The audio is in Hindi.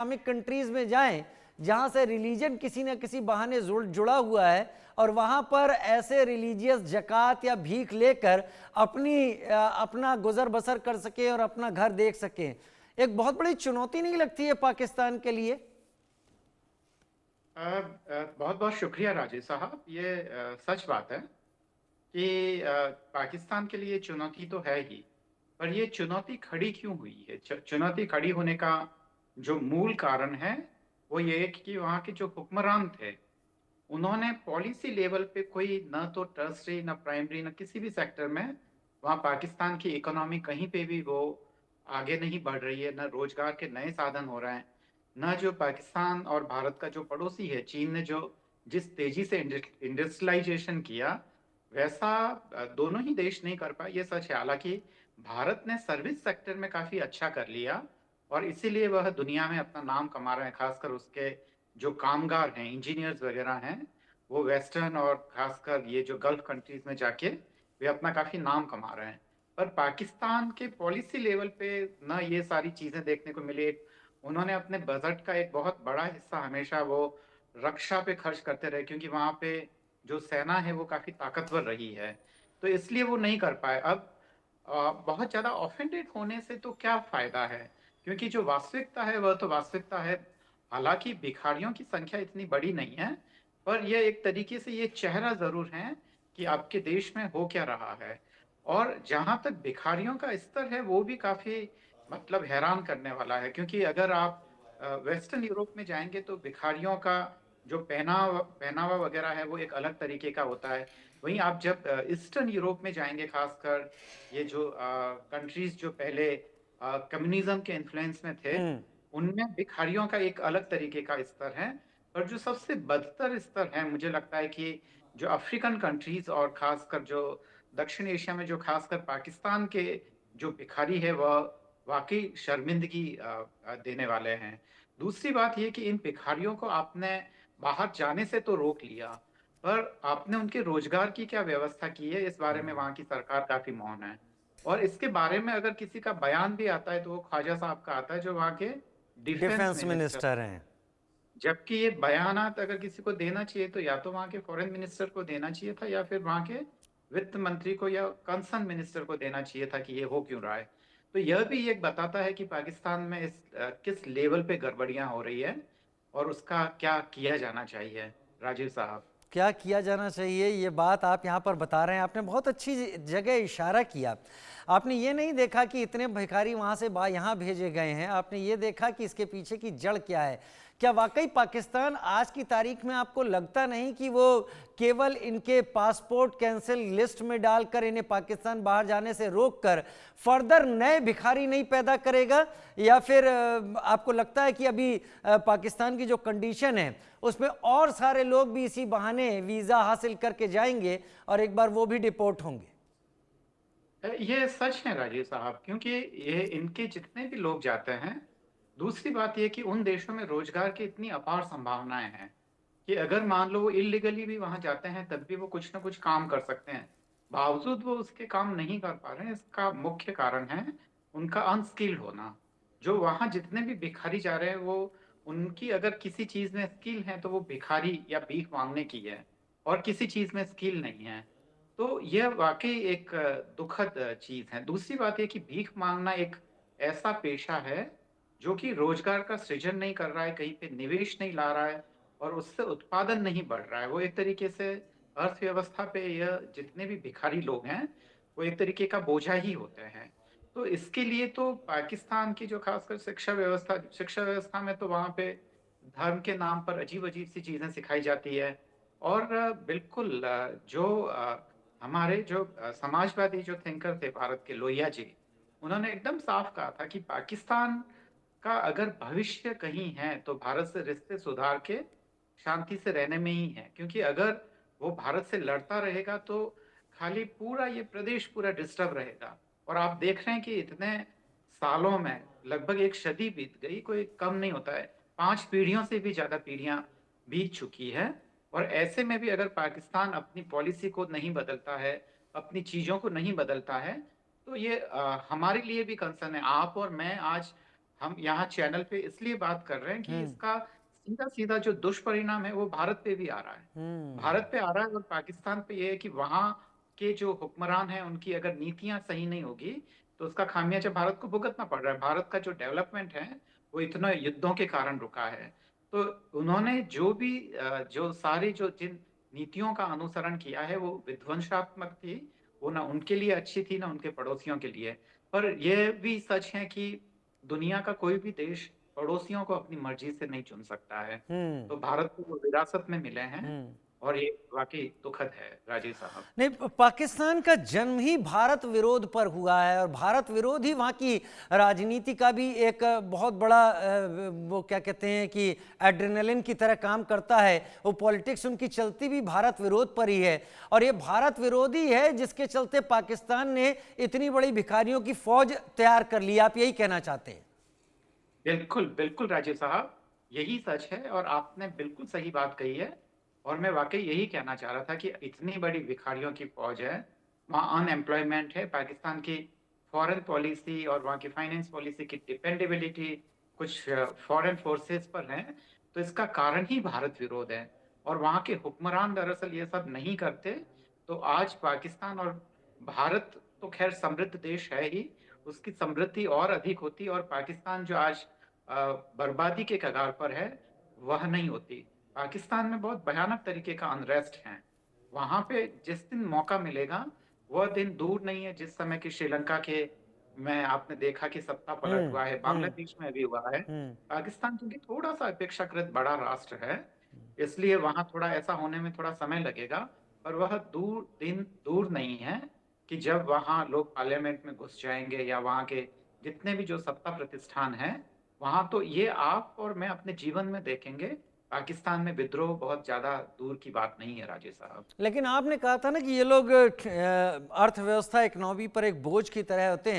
इस्लामिक कंट्रीज में जाएं जहां से रिलीजन किसी न किसी बहाने जुड़ा हुआ है और वहां पर ऐसे रिलीजियस जकात या भीख लेकर अपना गुजर बसर कर सके और अपना घर देख सके। एक बहुत बड़ी चुनौती नहीं लगती है पाकिस्तान के लिए? बहुत बहुत शुक्रिया राजेश साहब। ये सच बात है कि पाकिस्तान के लिए चुनौती तो है ही। पर ये चुनौती खड़ी क्यों हुई है? चुनौती खड़ी होने का जो मूल कारण है वो ये है कि वहाँ के जो हुक्मरान थे उन्होंने पॉलिसी लेवल पे कोई न तो टर्सरी न प्राइमरी न किसी भी सेक्टर में वहाँ पाकिस्तान की इकोनॉमी कहीं पे भी वो आगे नहीं बढ़ रही है। न रोजगार के नए साधन हो रहे हैं, न जो पाकिस्तान और भारत का जो पड़ोसी है चीन ने जो जिस तेजी से इंडस्ट्रियलाइजेशन किया वैसा दोनों ही देश नहीं कर पाए। ये सच है। हालांकि भारत ने सर्विस सेक्टर में काफी अच्छा कर लिया और इसीलिए वह दुनिया में अपना नाम कमा रहे हैं। खासकर उसके जो कामगार हैं, इंजीनियर्स वगैरह हैं, वो वेस्टर्न और खासकर ये जो गल्फ कंट्रीज में जाके वे अपना काफी नाम कमा रहे हैं। पर पाकिस्तान के पॉलिसी लेवल पे न ये सारी चीजें देखने को मिली। उन्होंने अपने बजट का एक बहुत बड़ा हिस्सा हमेशा वो रक्षा पे खर्च करते रहे, क्योंकि वहां पे जो सेना है वो काफी ताकतवर रही है। तो इसलिए वो नहीं कर पाए। अब बहुत ज्यादा ऑफेंडेड होने से तो क्या फायदा है, क्योंकि जो वास्तविकता है वह तो वास्तविकता है। हालांकि भिखारियों की संख्या इतनी बड़ी नहीं है, पर यह एक तरीके से ये चेहरा जरूर है कि आपके देश में हो क्या रहा है। और जहां तक भिखारियों का स्तर है वो भी काफी मतलब हैरान करने वाला है, क्योंकि अगर आप वेस्टर्न यूरोप में जाएंगे तो भिखारियों का जो पहनावा पहनावा वगैरह है वो एक अलग तरीके का होता है। वहीं आप जब ईस्टर्न यूरोप में जाएंगे, खासकर ये जो कंट्रीज जो पहले कम्युनिज्म के इन्फ्लुएंस में थे, उनमें भिखारियों का एक अलग तरीके का स्तर है। पर जो सबसे बदतर स्तर है मुझे लगता है कि जो अफ्रीकन कंट्रीज और खासकर जो दक्षिण एशिया में जो खासकर पाकिस्तान के जो भिखारी है वह वाकई शर्मिंदगी देने वाले हैं। दूसरी बात यह कि इन भिखारियों को आपने बाहर जाने से तो रोक लिया, पर आपने उनके रोजगार की क्या व्यवस्था की है इस बारे में वहां की सरकार काफी मौन है। और इसके बारे में अगर किसी का बयान भी आता है तो वो ख्वाजा साहब का आता है जो वहां के डिफेंस डिफेंस मिनिस्टर। मिनिस्टर हैं। जबकि ये बयानात अगर किसी को देना चाहिए तो या तो वहां के फॉरेन मिनिस्टर को देना चाहिए था या फिर वहां के वित्त मंत्री को या कंसर्न मिनिस्टर को देना चाहिए था कि ये हो क्यों रहा है। तो यह भी एक बताता है कि पाकिस्तान में किस लेवल पे गड़बड़ियां हो रही है और उसका क्या किया जाना चाहिए। राजीव साहब। क्या किया जाना चाहिए, ये बात आप यहाँ पर बता रहे हैं। आपने बहुत अच्छी जगह इशारा किया। आपने ये नहीं देखा कि इतने भिखारी वहाँ से यहाँ भेजे गए हैं, आपने ये देखा कि इसके पीछे की जड़ क्या है। क्या वाकई पाकिस्तान आज की तारीख में आपको लगता नहीं कि वो केवल इनके पासपोर्ट कैंसिल लिस्ट में डालकर इन्हें पाकिस्तान बाहर जाने से रोककर फर्दर नए भिखारी नहीं पैदा करेगा? या फिर आपको लगता है कि अभी पाकिस्तान की जो कंडीशन है उसमें और सारे लोग भी इसी बहाने वीजा हासिल करके जाएंगे और एक बार वो भी डिपोर्ट होंगे? ये सच है राजीव साहब, क्योंकि ये इनके जितने भी लोग जाते हैं, दूसरी बात यह कि उन देशों में रोजगार की इतनी अपार संभावनाएं हैं कि अगर मान लो वो इलीगली भी वहां जाते हैं तब भी वो कुछ ना कुछ काम कर सकते हैं। बावजूद वो उसके काम नहीं कर पा रहे हैं, इसका मुख्य कारण है उनका अनस्किल्ड होना। जो वहां जितने भी भिखारी जा रहे हैं वो उनकी अगर किसी चीज में स्किल है तो वो भिखारी या भीख मांगने की है, और किसी चीज में स्किल नहीं है। तो यह वाकई एक दुखद चीज है। दूसरी बात यह कि भीख मांगना एक ऐसा पेशा है जो कि रोजगार का सृजन नहीं कर रहा है, कहीं पे निवेश नहीं ला रहा है और उससे उत्पादन नहीं बढ़ रहा है। वो एक तरीके से अर्थव्यवस्था पे यह जितने भी भिखारी लोग हैं वो एक तरीके का बोझा ही होते हैं। तो इसके लिए तो पाकिस्तान की जो खासकर शिक्षा व्यवस्था में तो वहां पे धर्म के नाम पर अजीब अजीब सी चीजें सिखाई जाती है। और बिल्कुल जो हमारे जो समाजवादी जो थिंकर थे भारत के, लोहिया जी, उन्होंने एकदम साफ कहा था कि पाकिस्तान का अगर भविष्य कहीं है तो भारत से रिश्ते सुधार के शांति से रहने में ही है। क्योंकि अगर वो भारत से लड़ता रहेगा तो खाली पूरा ये प्रदेश पूरा डिस्टर्ब रहेगा। और आप देख रहे हैं कि इतने सालों में लगभग एक सदी बीत गई, कोई कम नहीं होता है। 5 पीढ़ियों से भी ज्यादा पीढ़ियां बीत चुकी है। और ऐसे में भी अगर पाकिस्तान अपनी पॉलिसी को नहीं बदलता है, अपनी चीजों को नहीं बदलता है, तो ये हमारे लिए भी कंसर्न है। आप और मैं आज हम यहाँ चैनल पे इसलिए बात कर रहे हैं कि हम्म। इसका सीधा सीधा जो दुष्परिणाम है वो भारत पे भी आ रहा है। हम्म। भारत पे आ रहा है और पाकिस्तान पे ये है कि वहाँ के जो हुक्मरान हैं उनकी अगर नीतियां सही नहीं होगी तो उसका खामियाजा भारत को भुगतना पड़ रहा है। भारत का जो डेवलपमेंट है वो इतना युद्धों के कारण रुका है। तो उन्होंने जो भी जो सारी जो जिन नीतियों का अनुसरण किया है वो विध्वंसात्मक थी। वो ना उनके लिए अच्छी थी ना उनके पड़ोसियों के लिए। पर यह भी सच है कि दुनिया का कोई भी देश पड़ोसियों को अपनी मर्जी से नहीं चुन सकता है। हम्म। तो भारत को वो विरासत में मिले हैं हम्म। और ये वाकई दुखद है राजेश साहब। नहीं, पाकिस्तान का जन्म ही भारत विरोध पर हुआ है और भारत विरोध ही वहाँ की राजनीति का भी एक बहुत बड़ा वो क्या कहते हैं कि एड्रेनलिन की तरह काम करता है। वो पॉलिटिक्स उनकी चलती भी भारत विरोध पर ही है और ये भारत विरोधी है जिसके चलते पाकिस्तान ने इतनी बड़ी भिखारियों की फौज तैयार कर ली। आप यही कहना चाहते हैं? बिल्कुल बिल्कुल राजेश साहब, यही सच है और आपने बिल्कुल सही बात कही है। और मैं वाकई यही कहना चाह रहा था कि इतनी बड़ी भिखारियों की फौज है, वहाँ अनएम्प्लॉयमेंट है, पाकिस्तान की फॉरेन पॉलिसी और वहाँ की फाइनेंस पॉलिसी की डिपेंडेबिलिटी कुछ फॉरेन फोर्सेस पर है। तो इसका कारण ही भारत विरोध है और वहाँ के हुक्मरान दरअसल ये सब नहीं करते तो आज पाकिस्तान और भारत तो खैर समृद्ध देश है ही, उसकी समृद्धि और अधिक होती और पाकिस्तान जो आज बर्बादी के कगार पर है वह नहीं होती। पाकिस्तान में बहुत भयानक तरीके का अनरेस्ट है। वहां पे जिस दिन मौका मिलेगा वह दिन दूर नहीं है जिस समय की श्रीलंका के में आपने देखा कि सत्ता पलट हम्म। हुआ है, हम्म। बांग्लादेश में भी हुआ है। हम्म। पाकिस्तान क्योंकि थोड़ा सा अपेक्षाकृत बड़ा राष्ट्र है इसलिए वहां थोड़ा ऐसा होने में थोड़ा समय लगेगा। पर वह दिन दूर नहीं है कि जब वहां लोग पार्लियामेंट में घुस जाएंगे या वहां के जितने भी जो सत्ता प्रतिष्ठान हैं वहां तो ये आप और मैं अपने जीवन में देखेंगे। पाकिस्तान में विद्रोह बहुत ज्यादा दूर की बात नहीं है राजेश साहब। लेकिन आपने कहा था ना कि ये लोग अर्थव्यवस्था इकोनॉमी पर एक बोझ की तरह होते हैं।